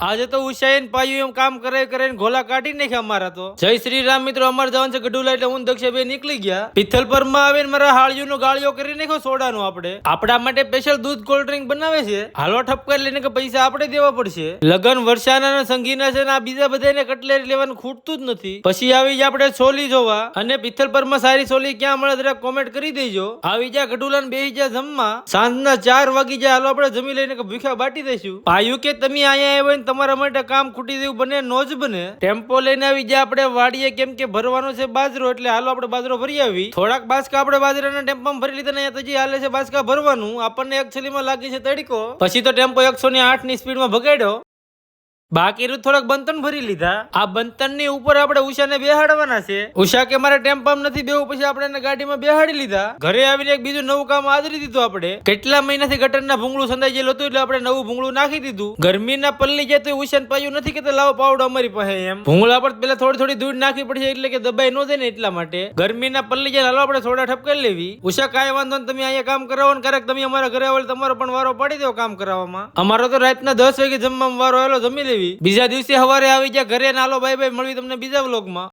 આજે તો ઉષાયન પાયું એમ કામ કરે કરીને ગોલા કાઢી નાખ્યા અમારા તો. જય શ્રી રામ મિત્રો, અમારે જવાનું છે ગઢુલા એટલે હું દક્ષ બે નીકળી ગયા. પિથલપર માં આવીને મારા હાળિયું નો ગાળિયો કરી નાખ્યો સોડાનો. આપણે આપણા માટે સ્પેશિયલ દૂધ કોલ્ડ ડ્રિંક બનાવે છે. હાલો ઠપકાર લઈને કે પૈસા આપણે દેવા પડશે. લગન વર્ષાના સંગીના છે ને આ બીજા બધાને કટલેરી લેવાનું ખૂટતું જ નથી. પછી આવી જાય આપણે સોલી જોવા. અને પિથલપર માં સારી સોલી ક્યાં મળે જરા કોમેન્ટ કરી દેજો. આવી જા ગઢુલા ને બેસી જા જમવા. સાંજના 4 વાગી જાય. હાલો આપણે જમી લઈને કે ભૂખ્યા બાટી દઈશું. પાયું કે તમે અહીંયા આવ્યા ને તમારા માટે કામ ખૂટી દેવું બને નો જ બને. ટેમ્પો લઈને આવી જાય આપણે વાડીએ, કેમ કે ભરવાનો છે બાજરો, એટલે હાલો આપણે બાજરો ભરી આવી. થોડાક બાસકા આપણે બાજરાના ટેમ્પામાં ભરી લીધા ને અહીંયા તો હાલે છે બાસકા ભરવાનું. આપણને એકચુઅલીમાં લાગી છે તડકો. પછી તો ટેમ્પો 108 ની સ્પીડમાં ભગાડ્યો. બાકી થોડાક બંતન ભરી લીધા. આ બંતન ની ઉપર આપણે ઉષાને બેહાડવાના છે. ઉષા કે મારે ટેમ્પામાં નથી બેવું, પછી આપણે એને ગાડીમાં બેહાડી લીધા. ઘરે આવીને એક બીજું નવું કામ આદરી દીધું. આપણે કેટલા મહિનાથી ગટરના ભૂંગળું સંધાઈ ગયેલું હતું, એટલે આપણે નવું ભૂંગળું નાખી દીધું. ગરમીના પલ્લી જાય તો ઉષાને પાયું નથી કે લાવો પાવડો અમારી પાસે એમ. ભૂંગળા પર પેલા થોડી ધૂળ નાખવી પડશે, એટલે કે દબાઈ ન જાય ને એટલા માટે. ગરમીના પલ્લી જાય હાલો આપણે થોડા ઠપકારી લેવી. ઉષા કાંઈ વાંધો ને, તમે અહીંયા કામ કરાવો ને ક્યારેક તમે અમારા ઘરે આવો તમારો પણ વારો પાડી દો કામ કરાવવામાં. અમારો તો રાતના 10 વાગે જમવામાં વારો આવેલો, જમી લેવી. બીજા દિવસે સવારે આવી જાય ઘરે. નાલો બાય બાય, મળવી તમને બીજા વ્લોગમાં.